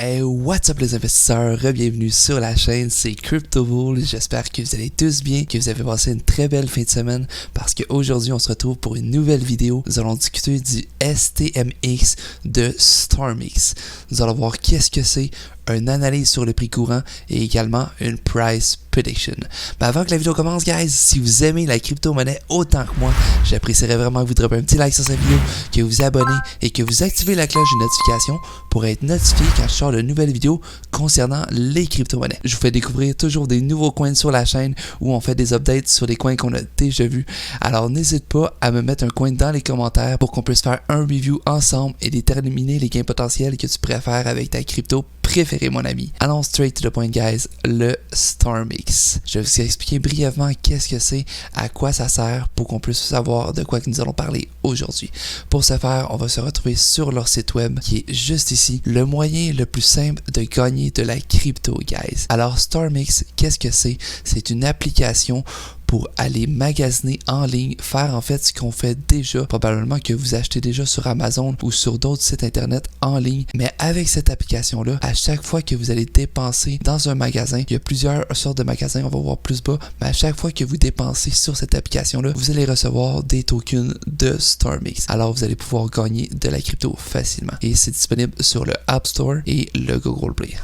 Hey, what's up les investisseurs, bienvenue sur la chaîne, c'est CryptoBull. J'espère que vous allez tous bien, que vous avez passé une très belle fin de semaine parce qu'aujourd'hui on se retrouve pour une nouvelle vidéo. Nous allons discuter du STMX de StormX. Nous allons voir qu'est-ce que c'est, une analyse sur le prix courant et également une price prediction. Mais avant que la vidéo commence, guys, si vous aimez la crypto-monnaie autant que moi, j'apprécierais vraiment que vous droppez un petit like sur cette vidéo, que vous vous abonnez et que vous activez la cloche de notification pour être notifié quand je sors de nouvelles vidéos concernant les crypto-monnaies. Je vous fais découvrir toujours des nouveaux coins sur la chaîne où on fait des updates sur des coins qu'on a déjà vus. Alors n'hésite pas à me mettre un coin dans les commentaires pour qu'on puisse faire un review ensemble et déterminer les gains potentiels que tu préfères avec ta crypto préférée, mon ami. Allons straight to the point, guys, le StormX. Je vais vous expliquer brièvement qu'est-ce que c'est, à quoi ça sert pour qu'on puisse savoir de quoi que nous allons parler aujourd'hui. Pour ce faire, on va se retrouver sur leur site web qui est juste ici, le moyen le plus simple de gagner de la crypto, guys. Alors StormX, qu'est-ce que c'est? C'est une application pour aller magasiner en ligne, faire en fait ce qu'on fait déjà, probablement que vous achetez déjà sur Amazon ou sur d'autres sites internet en ligne, mais avec cette application-là, à chaque fois que vous allez dépenser dans un magasin, il y a plusieurs sortes de magasins, on va voir plus bas, mais à chaque fois que vous dépensez sur cette application-là, vous allez recevoir des tokens de StormX. Alors vous allez pouvoir gagner de la crypto facilement. Et c'est disponible sur le App Store et le Google Play.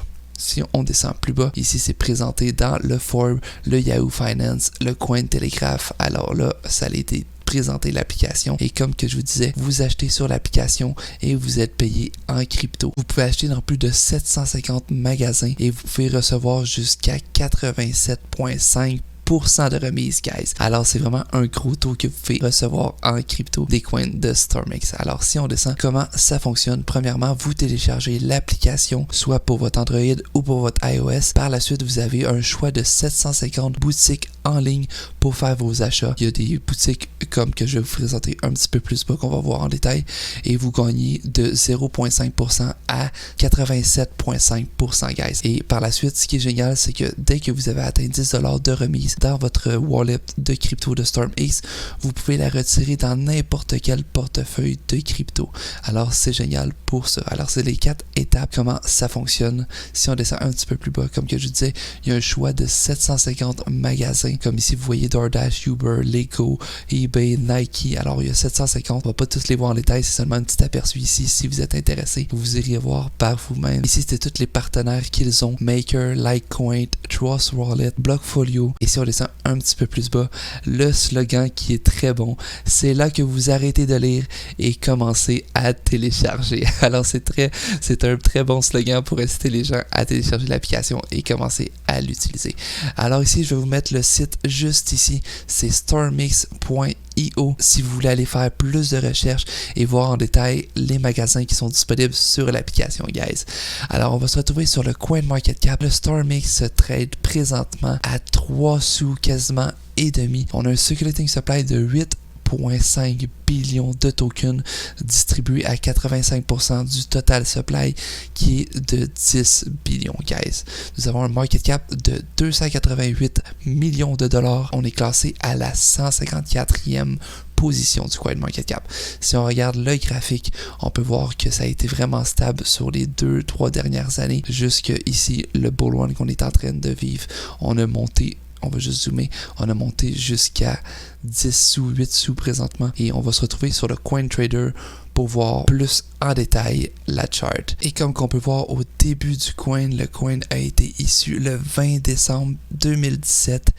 Si on descend plus bas, ici c'est présenté dans le Forbes, le Yahoo Finance, le Cointelegraph. Alors là, ça a été présenté l'application et comme que je vous disais, vous achetez sur l'application et vous êtes payé en crypto. Vous pouvez acheter dans plus de 750 magasins et vous pouvez recevoir jusqu'à 87,5% de remise, guys. Alors, c'est vraiment un gros taux que vous pouvez recevoir en crypto des coins de StormX. Alors, si on descend, comment ça fonctionne? Premièrement, vous téléchargez l'application, soit pour votre Android ou pour votre iOS. Par la suite, vous avez un choix de 750 boutiques en ligne pour faire vos achats. Il y a des boutiques comme que je vais vous présenter un petit peu plus bas qu'on va voir en détail et vous gagnez de 0,5% à 87,5%, guys. Et par la suite, ce qui est génial, c'est que dès que vous avez atteint 10$ de remise dans votre wallet de crypto de StormX, vous pouvez la retirer dans n'importe quel portefeuille de crypto. Alors, c'est génial pour ça. Alors, c'est les 4 étapes, comment ça fonctionne. Si on descend un petit peu plus bas, comme que je vous disais, il y a un choix de 750 magasins. Comme ici, vous voyez DoorDash, Uber, Lego, eBay, Nike. Alors, il y a 750. On va pas tous les voir en détail. C'est seulement un petit aperçu ici. Si vous êtes intéressé, vous iriez voir par vous-même. Ici, c'était tous les partenaires qu'ils ont. Maker, Litecoin, Trust Wallet, Blockfolio. Et si on descend un petit peu plus bas, le slogan qui est très bon, c'est là que vous arrêtez de lire et commencez à télécharger. Alors, c'est un très bon slogan pour inciter les gens à télécharger l'application et commencer à l'utiliser. Alors ici, je vais vous mettre le site juste ici, c'est stormx.io si vous voulez aller faire plus de recherches et voir en détail les magasins qui sont disponibles sur l'application, guys. Alors, on va se retrouver sur le CoinMarketCap. Le StormX se trade présentement à 3 sous quasiment et demi. On a un circulating supply de 8,5 billions de tokens distribués à 85% du total supply qui est de 10 billions, guys. Nous avons un market cap de 288 millions de dollars. On est classé à la 154e position du CoinMarketCap. Si on regarde le graphique, on peut voir que ça a été vraiment stable sur les 2-3 dernières années. Jusque ici, le bull run qu'on est en train de vivre, on a monté. On va juste zoomer. On a monté jusqu'à 10 sous, 8 sous présentement. Et on va se retrouver sur le CoinTrader pour voir plus en détail la chart. Et comme qu'on peut voir au début du coin, le coin a été issu le 20 décembre 2017.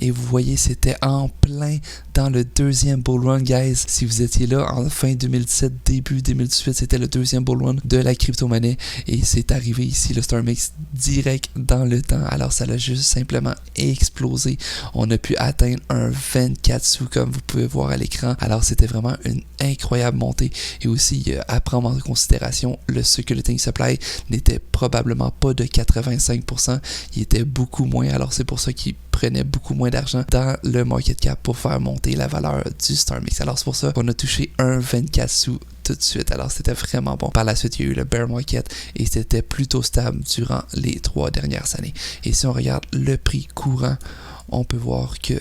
Et vous voyez, c'était en plein dans le deuxième bull run, guys. Si vous étiez là en fin 2017, début 2018, c'était le deuxième bull run de la crypto-monnaie. Et c'est arrivé ici, le StormX, direct dans le temps. Alors, ça l'a juste simplement explosé. On a pu atteindre un 24 sous, comme vous pouvez voir à l'écran. Alors, c'était vraiment une incroyable montée. Et aussi, à prendre en considération, le circulating supply n'était probablement pas de 85%. Il était beaucoup moins. Alors, c'est pour ça qu'il prenait beaucoup moins d'argent dans le market cap pour faire monter la valeur du StormX. Alors, c'est pour ça qu'on a touché un 24 sous tout de suite. Alors, c'était vraiment bon. Par la suite, il y a eu le bear market et c'était plutôt stable durant les 3 dernières années. Et si on regarde le prix courant, on peut voir que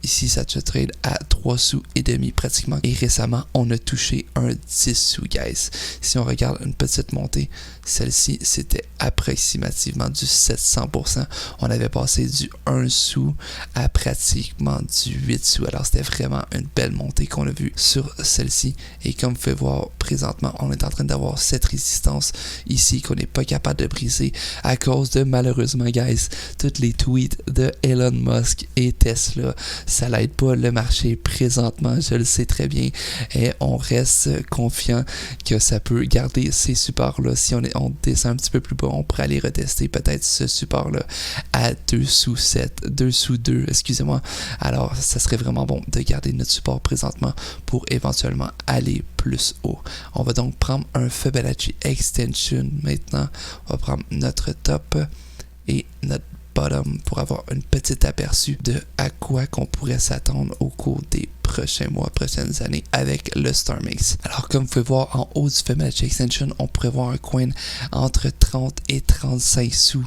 ici, ça se trade à 3 sous et demi pratiquement. Et récemment, on a touché un 10 sous, guys. Si on regarde une petite montée, celle-ci, c'était approximativement du 700%. On avait passé du 1 sou à pratiquement du 8 sous. Alors, c'était vraiment une belle montée qu'on a vue sur celle-ci. Et comme vous pouvez voir présentement, on est en train d'avoir cette résistance ici qu'on n'est pas capable de briser à cause de, malheureusement, guys, toutes les tweets de Elon Musk et Tesla. Ça l'aide pas le marché présentement, je le sais très bien. Et on reste confiant que ça peut garder ces supports-là. Si on descend un petit peu plus bas, on pourrait aller retester peut-être ce support-là à 2 sous 7, 2 sous 2, excusez-moi. Alors, ça serait vraiment bon de garder notre support présentement pour éventuellement aller plus haut. On va donc prendre un Fibonacci Extension maintenant. On va prendre notre top et notre bottom pour avoir un petit aperçu de à quoi qu'on pourrait s'attendre au cours des prochains mois, prochaines années avec le StarMix. Alors, comme vous pouvez voir en haut du Fibonacci Extension, on pourrait voir un coin entre 30 et 35 sous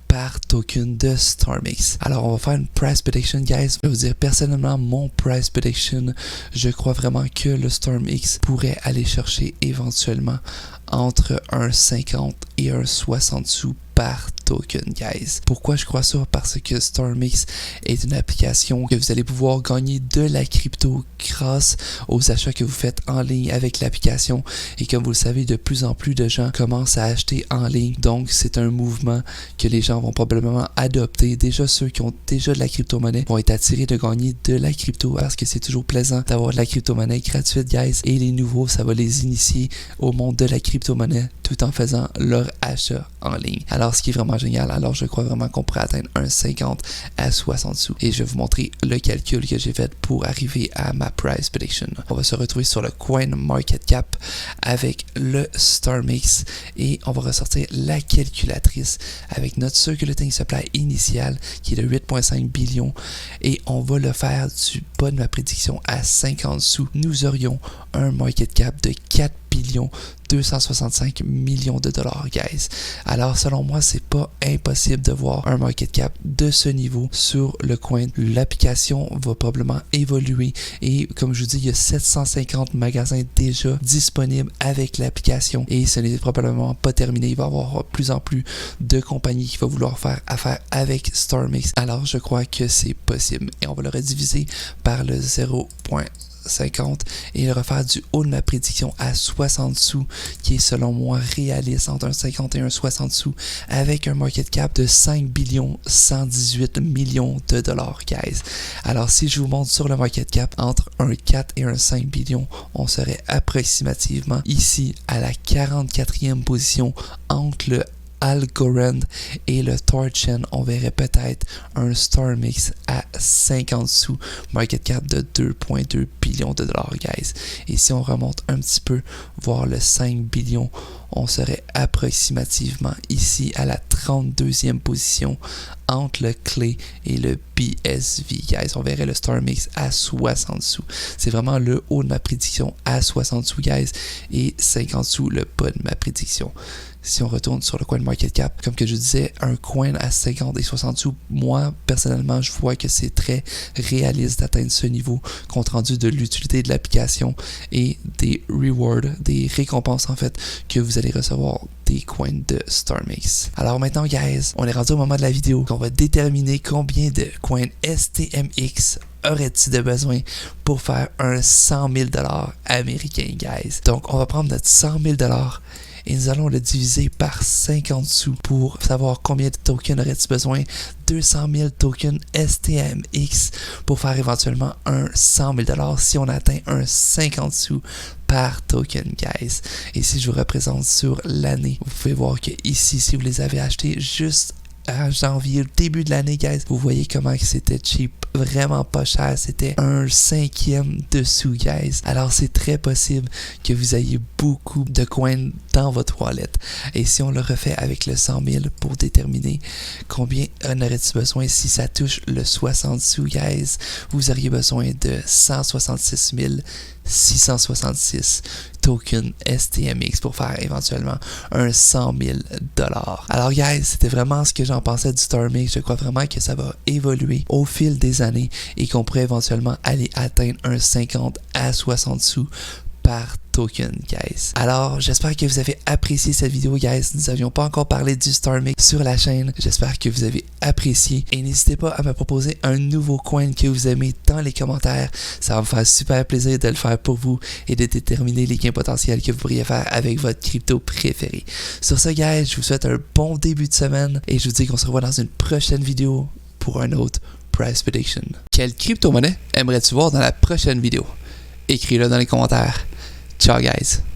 par token de StarMix. Alors, on va faire une price prediction, guys. Je vais vous dire personnellement mon price prediction. Je crois vraiment que le StarMix pourrait aller chercher éventuellement entre un 50 et un 60 sous par token, guys. Pourquoi je crois ça? Parce que StarMix est une application que vous allez pouvoir gagner de la crypto grâce aux achats que vous faites en ligne avec l'application. Et comme vous le savez, de plus en plus de gens commencent à acheter en ligne. Donc, c'est un mouvement que les gens vont probablement adopter. Déjà, ceux qui ont déjà de la crypto-monnaie vont être attirés de gagner de la crypto parce que c'est toujours plaisant d'avoir de la crypto-monnaie gratuite, guys. Et les nouveaux, ça va les initier au monde de la crypto-monnaie tout en faisant leur achat en ligne. Alors, ce qui est vraiment génial, alors je crois vraiment qu'on pourrait atteindre un 50 à 60 sous. Et je vais vous montrer le calcul que j'ai fait pour arriver à ma price prediction. On va se retrouver sur le CoinMarketCap avec le StarMix et on va ressortir la calculatrice avec notre circulating supply initial qui est de 8,5 billions et on va le faire du bas de ma prédiction à 50 sous. Nous aurions un market cap de 4 billions 265 millions de dollars, guys. Alors, selon moi, c'est pas impossible de voir un market cap de ce niveau sur le coin. L'application va probablement évoluer et, comme je vous dis, il y a 750 magasins déjà disponibles avec l'application et ce n'est probablement pas terminé. Il va y avoir plus en plus de compagnies qui vont vouloir faire affaire avec StarMix. Alors, je crois que c'est possible et on va le rediviser par le 0,50 et le refaire du haut de ma prédiction à 60 sous qui est selon moi réaliste entre un 50 et un 60 sous avec un market cap de 5 billions 118 millions de dollars, guys. Alors si je vous montre sur le market cap entre un 4 et un 5 billions, on serait approximativement ici à la 44e position entre le Algorand et le Torchen. On verrait peut-être un StarMix à 50 sous, market cap de 2,2 billions de dollars, guys. Et si on remonte un petit peu, voir le 5 billions, on serait approximativement ici à la 32e position entre le Clay et le BSV, guys. On verrait le StarMix à 60 sous. C'est vraiment le haut de ma prédiction à 60 sous, guys, et 50 sous le bas de ma prédiction. Si on retourne sur le CoinMarketCap, comme que je disais, un coin à 50 et 60 sous, moi, personnellement, je vois que c'est très réaliste d'atteindre ce niveau compte rendu de l'utilité de l'application et des rewards, des récompenses, en fait, que vous allez recevoir des coins de StarMix. Alors maintenant, guys, on est rendu au moment de la vidéo qu'on va déterminer combien de coins STMX aurait-il de besoin pour faire un 100 000 $ américain, guys. Donc, on va prendre notre 100 000 $ et nous allons le diviser par 50 sous pour savoir combien de tokens aurait-il besoin. 200 000 tokens STMX pour faire éventuellement un 100 000 $ si on atteint un 50 sous par token, guys. Et si je vous représente sur l'année, vous pouvez voir que ici, si vous les avez achetés juste à janvier, le début de l'année, guys, vous voyez comment c'était cheap, vraiment pas cher, c'était un 5e dessous, guys. Alors c'est très possible que vous ayez beaucoup de coins dans votre wallet. Et si on le refait avec le 100 000 pour déterminer combien en aurait-il besoin si ça touche le 60 sous, guys, vous auriez besoin de 166 666 tokens STMX pour faire éventuellement un 100 000 $. Alors, guys, c'était vraiment ce que j'en pensais du StarMix. Je crois vraiment que ça va évoluer au fil des des années et qu'on pourrait éventuellement aller atteindre un 50 à 60 sous par token, guys. Alors, j'espère que vous avez apprécié cette vidéo, guys. Nous n'avions pas encore parlé du StarMix sur la chaîne. J'espère que vous avez apprécié. Et n'hésitez pas à me proposer un nouveau coin que vous aimez dans les commentaires. Ça va me faire super plaisir de le faire pour vous et de déterminer les gains potentiels que vous pourriez faire avec votre crypto préféré. Sur ce, guys, je vous souhaite un bon début de semaine et je vous dis qu'on se revoit dans une prochaine vidéo pour un autre Price Prediction. Quelle crypto-monnaie aimerais-tu voir dans la prochaine vidéo? Écris-le dans les commentaires. Ciao, guys.